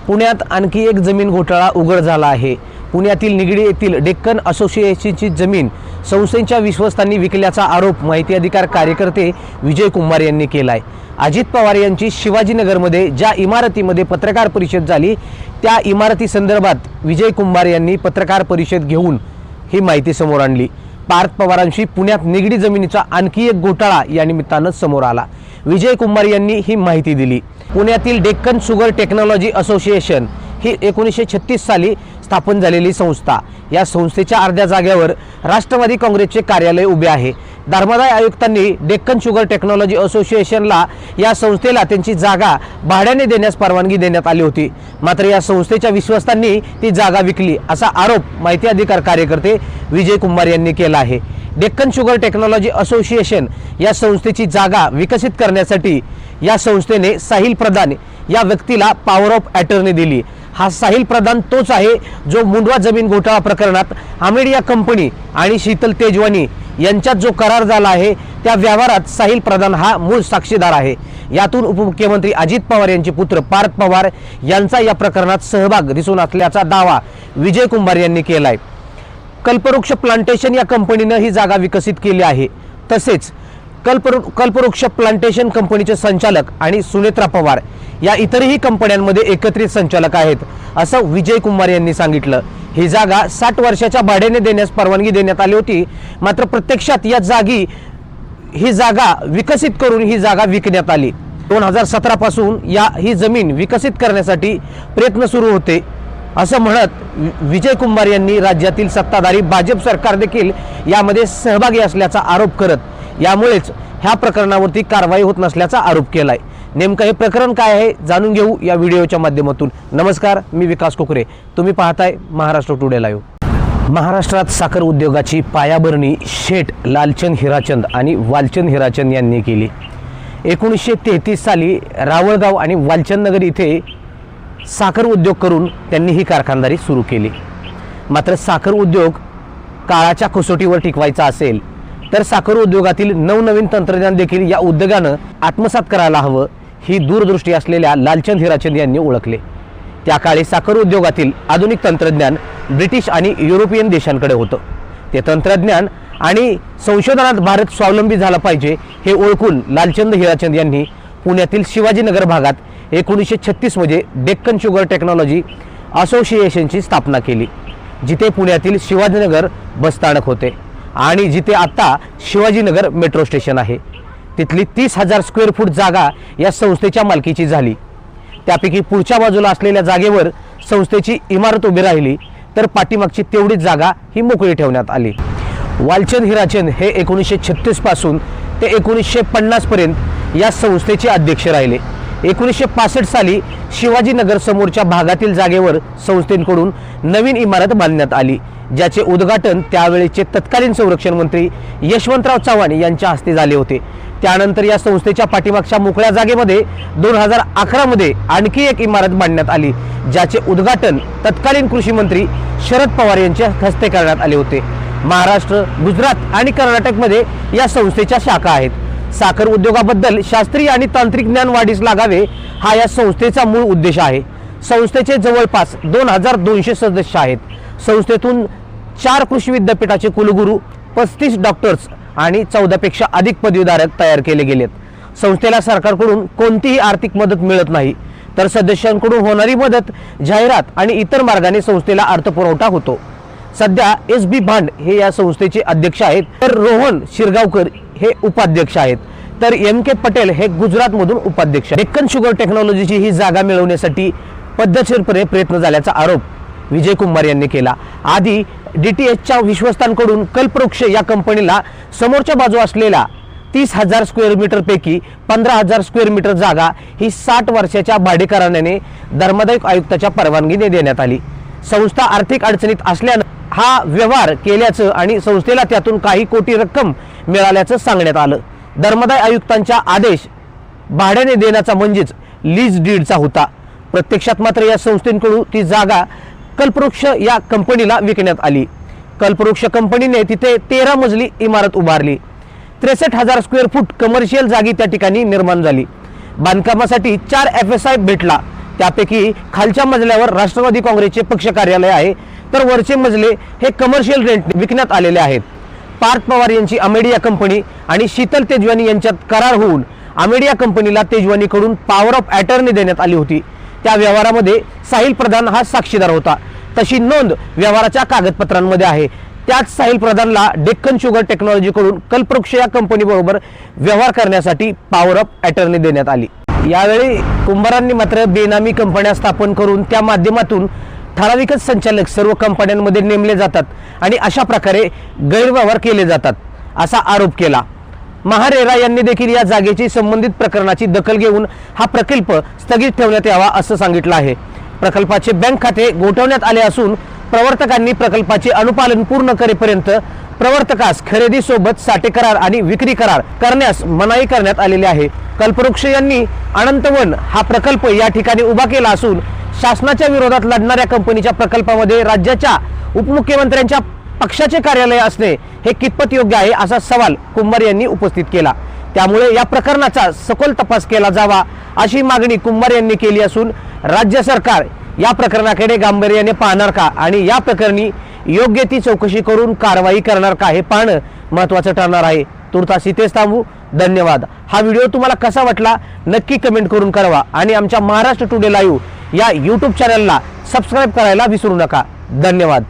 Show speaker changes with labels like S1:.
S1: पुण्यात आणखी एक जमीन घोटाळा उघड झाला आहे। पुण्यातील निगडी येथील डेक्कन असोसिएशनची जमीन संस्थेच्या विश्वस्तांनी विकल्याचा आरोप माहिती अधिकार कार्यकर्ते विजय कुमार यांनी केला आहे। अजित पवार यांची शिवाजीनगरमध्ये ज्या इमारतीमध्ये पत्रकार परिषद झाली त्या इमारती संदर्भात विजय कुमार यांनी पत्रकार परिषद घेऊन ही माहिती समोर आणली। पार्थ पवारांशी पुण्यात निगडी जमिनीचा आणखी एक घोटाळा या निमित्तानं समोर आला। विजय कुमार यांनी ही माहिती दिली। पुण्यातील डेक्कन शुगर टेक्नॉलॉजी असोसिएशन ही 1936 साली स्थापन झालेली संस्था। या संस्थेच्या अर्ध्या जागेवर राष्ट्रवादी काँग्रेसचे कार्यालय उभे आहे। धर्मादाय आयुक्तांनी डेक्कन शुगर टेक्नॉलॉजी असोसिएशनला या संस्थेला त्यांची जागा भाड्याने देण्यास परवानगी देण्यात आली होती, मात्र या संस्थेच्या विश्वस्तांनी ती जागा विकली असा आरोप माहिती अधिकार कार्यकर्ते विजय कुमार यांनी केला आहे। डेक्कन शुगर टेक्नॉलॉजी असोसिएशन या संस्थेची जागा विकसित करण्यासाठी या संस्थेने साहिल प्रधान या व्यक्तीला पॉवर ऑफ अटर्नी दिली। हा साहिल प्रधान तोच आहे जो मुंडवा जमीन घोटाळा प्रकरणात हामिडिया कंपनी आणि शीतल तेजवानी यांच्यात जो करार झाला आहे त्या व्यवहारात साहिल प्रधान हा मूळ साक्षीदार आहे। यातून उपमुख्यमंत्री अजित पवार यांचे पुत्र पार्थ पवार यांचा या प्रकरणात सहभाग दिसून असल्याचा दावा विजय कुमार यांनी केलाय। कल्पवृक्ष प्लांटेशन या कंपनीने ही जागा विकसित केली आहे। तसेच कल्पवृक्ष प्लांटेशन कंपनीचे संचालक आणि सुनेत्रा पवार या इतरही कंपन्यांमध्ये एकत्रित संचालक आहेत असं विजय कुमार यांनी सांगितलं। ही जागा 60 वर्षाच्या भाड्याने देण्यास परवानगी देण्यात आली होती, मात्र प्रत्यक्षात या जागी ही जागा विकसित करून ही जागा विकण्यात आली। 2017 पासून ही जमीन विकसित करण्यासाठी प्रयत्न सुरू होते असं म्हणत विजय कुमार यांनी राज्यातील सत्ताधारी भाजप सरकार देखील यामध्ये सहभागी असल्याचा आरोप करत यामुळेच ह्या प्रकरणावरती कारवाई होत नसल्याचा आरोप केलाय। नेमकं हे प्रकरण काय आहे जाणून घेऊ या व्हिडिओच्या माध्यमातून। नमस्कार, मी विकास कोकरे, तुम्ही पाहताय महाराष्ट्र टुडे लाईव्ह। महाराष्ट्रात साखर उद्योगाची पायाभरणी शेठ लालचंद हिराचंद आणि वालचंद हिराचंद यांनी केली। 1933 साली रावळगाव आणि वालचंदनगर इथे साखर उद्योग करून त्यांनी ही कारखानदारी सुरू केली। मात्र साखर उद्योग काळाच्या कसोटीवर टिकवायचा असेल तर साखर उद्योगातील नवनवीन तंत्रज्ञान देखील या उद्योगानं आत्मसात करायला हवं ही दूरदृष्टी असलेल्या लालचंद हिराचंद यांनी ओळखले। त्या काळी साखर उद्योगातील आधुनिक तंत्रज्ञान ब्रिटिश आणि युरोपियन देशांकडे होतं। ते तंत्रज्ञान आणि संशोधनात भारत स्वावलंबी झाला पाहिजे हे ओळखून लालचंद हिराचंद यांनी पुण्यातील शिवाजीनगर भागात 1936 मध्ये डेक्कन शुगर टेक्नॉलॉजी असोसिएशनची स्थापना केली, जिथे पुण्यातील शिवाजीनगर बसस्थानक होते आणि जिथे आता शिवाजीनगर मेट्रो स्टेशन आहे। तिथली 30,000 स्क्वेअर फूट जागा या संस्थेच्या मालकीची झाली। त्यापैकी पुढच्या बाजूला असलेल्या जागेवर संस्थेची इमारत उभी राहिली, तर पाठीमागची तेवढीच जागा ही मोकळी ठेवण्यात आली। वालचंद हिराचंद हे 1936 पासून ते 1950 पर्यंत या संस्थेचे अध्यक्ष राहिले। 1965 साली शिवाजीनगर समोरच्या भागातील जागेवर संस्थेकडून नवीन इमारत बांधण्यात आली, ज्याचे उद्घाटन त्यावेळेचे तत्कालीन संरक्षण मंत्री यशवंतराव चव्हाण यांच्या हस्ते झाले होते। त्यानंतर या संस्थेच्या पाठीमागच्या मोकळ्या जागेमध्ये 2011 मध्ये आणखी एक इमारत बांधण्यात आली, ज्याचे उद्घाटन तत्कालीन कृषी मंत्री शरद पवार यांच्या हस्ते करण्यात आले होते। महाराष्ट्र, गुजरात आणि कर्नाटकमध्ये या संस्थेच्या शाखा आहेत। साखर उद्योगाबद्दल शास्त्रीय आणि तांत्रिक ज्ञान वाढीस लागावे हा या संस्थेचा मूळ उद्देश आहे। संस्थेचे जवळपास 2200 सदस्य आहेत। संस्थेतून 4 कृषी विद्यापीठाचे कुलगुरू, 35 डॉक्टर्स आणि 14 पेक्षा अधिक पदवीधारक तयार केले गेलेत। संस्थेला सरकारकडून कोणतीही आर्थिक मदत मिळत नाही, तर सदस्यांकडून होणारी मदत, जाहिरात आणि इतर मार्गाने संस्थेला अर्थपुरवठा होतो। सध्या SB भांड हे या संस्थेचे अध्यक्ष आहेत, तर रोहन शिरगावकर हे उपाध्यक्ष आहेत, तर MK पटेल हे गुजरातमधून उपाध्यक्ष। डेक्कन शुगर टेक्नॉलॉजीची ही जागा मिळवण्यासाठी पद्धतशीरपणे प्रयत्न झाल्याचा आरोप विजय कुमार यांनी केला। आधी DTHच्या विश्वस्तांकडून कल्पवृक्ष या कंपनीला समोरच्या बाजू असलेल्या 30,000 स्क्वेअर मीटर पैकी 15,000 स्क्वेअर मीटर जागा ही 60 वर्षाच्या भाडेकराराने धर्मादाय आयुक्ताच्या परवानगीने देण्यात आली। संस्था आर्थिक अडचणीत असल्याने हा व्यवहार केल्याचं आणि संस्थेला त्यातून काही कोटी रक्कम मिळाल्याचं सांगण्यात आलं। धर्मादाय आयुक्तांचा आदेश भाड्याने देण्याचा म्हणजेच लीज डीडचा होता। प्रत्यक्षात मात्र या संस्थेकडून ती जागा कल्पवृक्ष या कंपनीला विकण्यात आली। कल्पवृक्ष कंपनीने तिथे 13 मजली इमारत उभारली। 63,000 स्क्वेअर फूट कमर्शियल जागी त्या ठिकाणी निर्माण झाली। बांधकामासाठी 4 FSI भेटला, त्यापैकी खालच्या मजल्यावर राष्ट्रवादी काँग्रेसचे पक्ष कार्यालय आहे, तर वरचे मजले हे कमर्शियल रेंट विकण्यात आलेले आहेत. पार्थ पवार यांची अमेडिया कंपनी आणि शीतल तेजवानी यांच्यात करार होऊन अमेडिया कंपनीला तेजवानीकडून पॉवर ऑफ अटर्नी देण्यात आली होती. त्या व्यवहारामध्ये साहिल प्रधान हा साक्षीदार होता. तशी नोंद व्यवहाराच्या कागदपत्रांमध्ये आहे. त्याच साहिल प्रधानला डेक्कन शुगर टेक्नॉलॉजीकडून कल्पवृक्ष या कंपनीबरोबर व्यवहार करण्यासाठी पॉवर ऑफ अटर्नी देण्यात आली. यावेळी कुंभारांनी मात्र बेनामी कंपन्या स्थापन करून त्या माध्यमातून ठराविकच संचालक सर्व कंपन्यांमध्ये नेमले जातात आणि अशा प्रकारे गैरव्यवहार केले जातात असा आरोप केला. महारेरा यांनी देखील या जागेची संबंधित प्रकरणाची दखल घेऊन हा प्रकल्प स्थगित ठेवण्यात यावा असं सांगितलं आहे. प्रकल्पाचे बँक खाते गोठवण्यात आले असून प्रवर्तकांनी प्रकल्पाचे अनुपालन पूर्ण करेपर्यंत प्रवर्तकास खरेदीसोबत साठे करार आणि विक्री करार करण्यास मनाई करण्यात आलेली आहे. कल्पवृक्ष यांनी अनंतवन हा प्रकल्प या ठिकाणी उभा केला असून शासनाच्या विरोधात लढणाऱ्या कंपनीच्या प्रकल्पामध्ये राज्याच्या उपमुख्यमंत्र्यांच्या पक्षाचे कार्यालय असणे हे कितपत योग्य आहे असा सवाल कुंभार यांनी उपस्थित केला. त्यामुळे या प्रकरणाचा सखोल तपास केला जावा अशी मागणी कुंभार यांनी केली असून राज्य सरकार या प्रकरणाकडे गांभीर्याने पाहणार का आणि या प्रकरणी योग्य ती चौकशी करून कारवाई करणार का हे पाहणं महत्त्वाचं ठरणार आहे. तुर्तास इथेच थांबू. धन्यवाद. हा व्हिडिओ तुम्हाला कसा वाटला नक्की कमेंट करून कळवा आणि आमच्या महाराष्ट्र टुडे लाईव्ह या यूट्यूब चॅनलला सबस्क्राईब करायला विसरू नका. धन्यवाद.